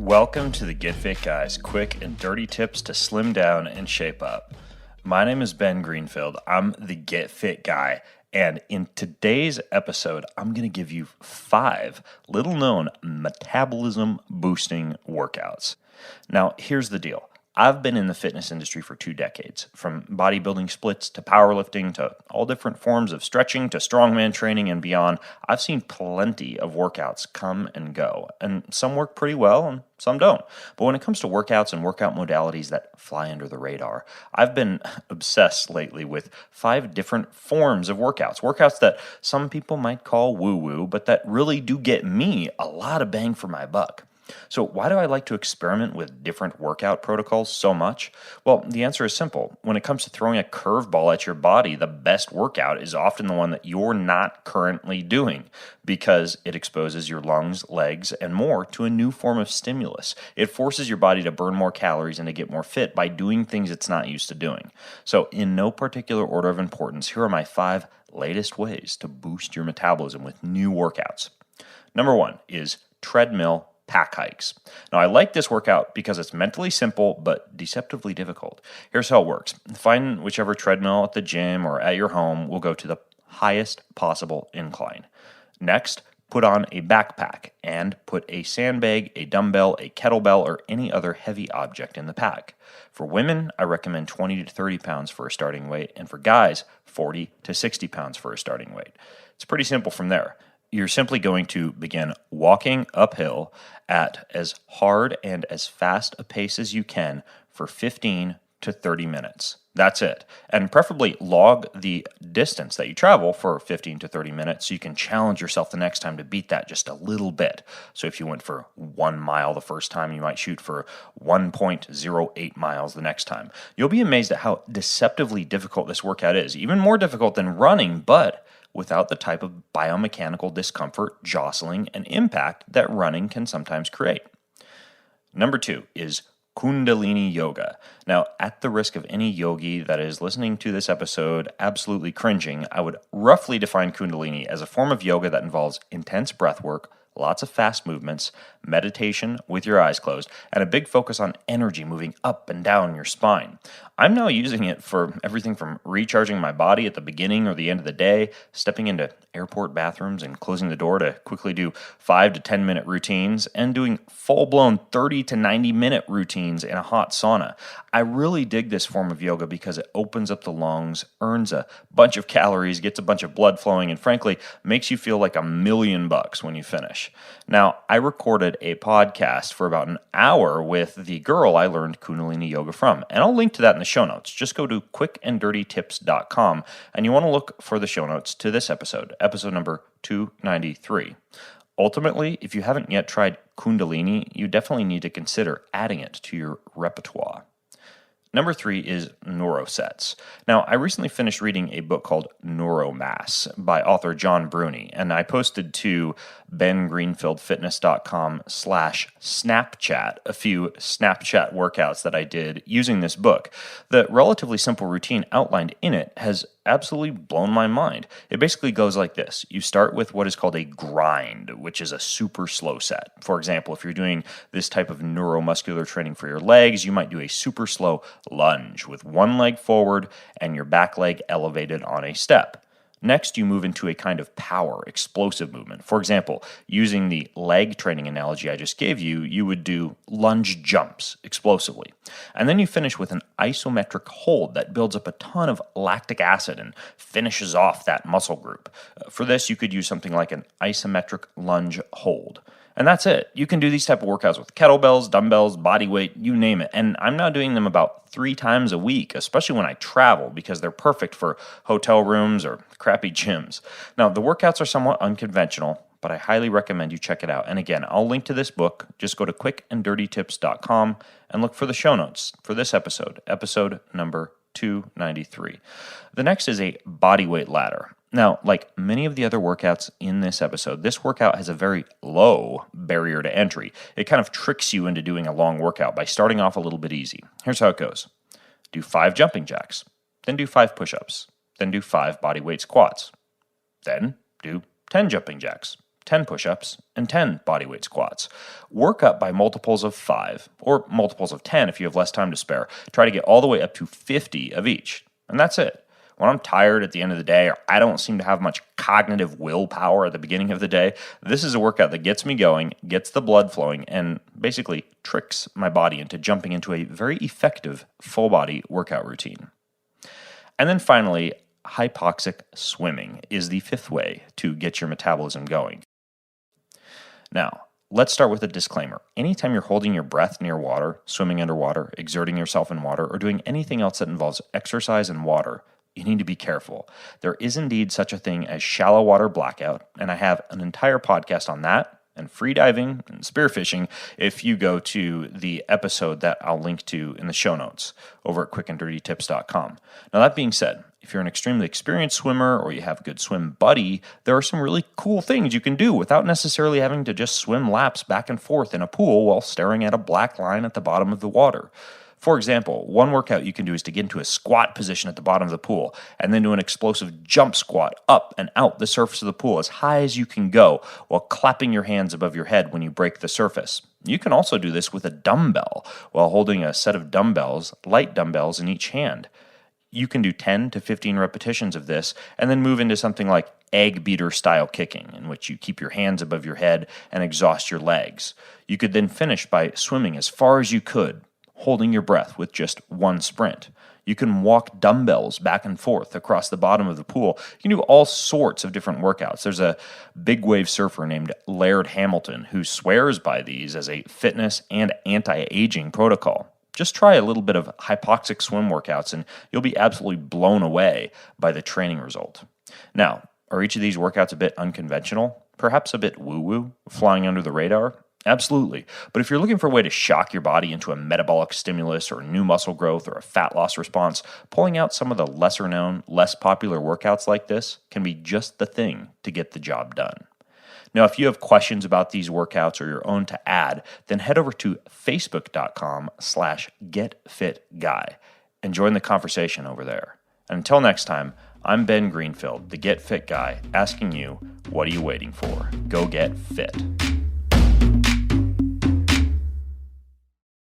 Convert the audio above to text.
Welcome to the Get Fit Guys, quick and dirty tips to slim down and shape up. My name is Ben Greenfield. I'm the Get Fit Guy, and in today's episode, I'm going to give you 5 little-known metabolism-boosting workouts. Now, here's the deal. I've been in the fitness industry for 2 decades, from bodybuilding splits to powerlifting to all different forms of stretching to strongman training and beyond. I've seen plenty of workouts come and go, and some work pretty well and some don't. But when it comes to workouts and workout modalities that fly under the radar, I've been obsessed lately with 5 different forms of workouts that some people might call woo-woo, but that really do get me a lot of bang for my buck. So why do I like to experiment with different workout protocols so much? Well, the answer is simple. When it comes to throwing a curveball at your body, the best workout is often the one that you're not currently doing because it exposes your lungs, legs, and more to a new form of stimulus. It forces your body to burn more calories and to get more fit by doing things it's not used to doing. So in no particular order of importance, here are my 5 latest ways to boost your metabolism with new workouts. Number 1 is treadmill pack hikes. Now, I like this workout because it's mentally simple but deceptively difficult. Here's how it works. Find whichever treadmill at the gym or at your home will go to the highest possible incline. Next, put on a backpack and put a sandbag, a dumbbell, a kettlebell, or any other heavy object in the pack. For women, I recommend 20 to 30 pounds for a starting weight, and for guys, 40 to 60 pounds for a starting weight. It's pretty simple from there. You're simply going to begin walking uphill at as hard and as fast a pace as you can for 15 to 30 minutes. That's it. And preferably log the distance that you travel for 15 to 30 minutes so you can challenge yourself the next time to beat that just a little bit. So if you went for 1 mile the first time, you might shoot for 1.08 miles the next time. You'll be amazed at how deceptively difficult this workout is, even more difficult than running, but without the type of biomechanical discomfort, jostling, and impact that running can sometimes create. Number 2 is Kundalini Yoga. Now, at the risk of any yogi that is listening to this episode absolutely cringing, I would roughly define Kundalini as a form of yoga that involves intense breath work, lots of fast movements, meditation with your eyes closed, and a big focus on energy moving up and down your spine. I'm now using it for everything from recharging my body at the beginning or the end of the day, stepping into airport bathrooms and closing the door to quickly do 5 to 10 minute routines, and doing full-blown 30 to 90 minute routines in a hot sauna. I really dig this form of yoga because it opens up the lungs, earns a bunch of calories, gets a bunch of blood flowing, and frankly, makes you feel like $1,000,000 when you finish. Now, I recorded a podcast for about an hour with the girl I learned Kundalini Yoga from, and I'll link to that in the show notes. Just go to quickanddirtytips.com, and you want to look for the show notes to this episode number 293. Ultimately, if you haven't yet tried Kundalini, you definitely need to consider adding it to your repertoire. Number 3 is neurosets. Now, I recently finished reading a book called Neuromass by author John Bruni, and I posted to bengreenfieldfitness.com/Snapchat a few Snapchat workouts that I did using this book. The relatively simple routine outlined in it has absolutely blown my mind. It basically goes like this. You start with what is called a grind, which is a super slow set. For example, if you're doing this type of neuromuscular training for your legs, you might do a super slow lunge with one leg forward and your back leg elevated on a step. Next, you move into a kind of power, explosive movement. For example, using the leg training analogy I just gave you, you would do lunge jumps explosively. And then you finish with an isometric hold that builds up a ton of lactic acid and finishes off that muscle group. For this, you could use something like an isometric lunge hold. And that's it. You can do these type of workouts with kettlebells, dumbbells, body weight, you name it. And I'm now doing them about 3 times a week, especially when I travel, because they're perfect for hotel rooms or crappy gyms. Now, the workouts are somewhat unconventional, but I highly recommend you check it out. And again, I'll link to this book. Just go to quickanddirtytips.com and look for the show notes for this episode number 293. The next is a bodyweight ladder. Now, like many of the other workouts in this episode, this workout has a very low barrier to entry. It kind of tricks you into doing a long workout by starting off a little bit easy. Here's how it goes. Do 5 jumping jacks, then do 5 push-ups, then do 5 bodyweight squats, then do 10 jumping jacks, 10 push-ups, and 10 bodyweight squats. Work up by multiples of 5, or multiples of 10 if you have less time to spare. Try to get all the way up to 50 of each, and that's it. When I'm tired at the end of the day, or I don't seem to have much cognitive willpower at the beginning of the day, this is a workout that gets me going, gets the blood flowing, and basically tricks my body into jumping into a very effective full-body workout routine. And then finally, hypoxic swimming is the fifth way to get your metabolism going. Now, let's start with a disclaimer. Anytime you're holding your breath near water, swimming underwater, exerting yourself in water, or doing anything else that involves exercise in water, you need to be careful. There is indeed such a thing as shallow water blackout, and I have an entire podcast on that and free diving and spearfishing if you go to the episode that I'll link to in the show notes over at quickanddirtytips.com. Now, that being said, if you're an extremely experienced swimmer or you have a good swim buddy, there are some really cool things you can do without necessarily having to just swim laps back and forth in a pool while staring at a black line at the bottom of the water. For example, one workout you can do is to get into a squat position at the bottom of the pool and then do an explosive jump squat up and out the surface of the pool as high as you can go while clapping your hands above your head when you break the surface. You can also do this with a dumbbell while holding a set of dumbbells, light dumbbells in each hand. You can do 10 to 15 repetitions of this and then move into something like egg beater style kicking, in which you keep your hands above your head and exhaust your legs. You could then finish by swimming as far as you could, holding your breath with just one sprint. You can walk dumbbells back and forth across the bottom of the pool. You can do all sorts of different workouts. There's a big wave surfer named Laird Hamilton who swears by these as a fitness and anti-aging protocol. Just try a little bit of hypoxic swim workouts and you'll be absolutely blown away by the training result. Now, are each of these workouts a bit unconventional? Perhaps a bit woo-woo, flying under the radar? Absolutely. But if you're looking for a way to shock your body into a metabolic stimulus or new muscle growth or a fat loss response, pulling out some of the lesser known, less popular workouts like this can be just the thing to get the job done. Now, if you have questions about these workouts or your own to add, then head over to facebook.com/getfitguy and join the conversation over there. And until next time, I'm Ben Greenfield, the Get Fit Guy, asking you, what are you waiting for? Go get fit.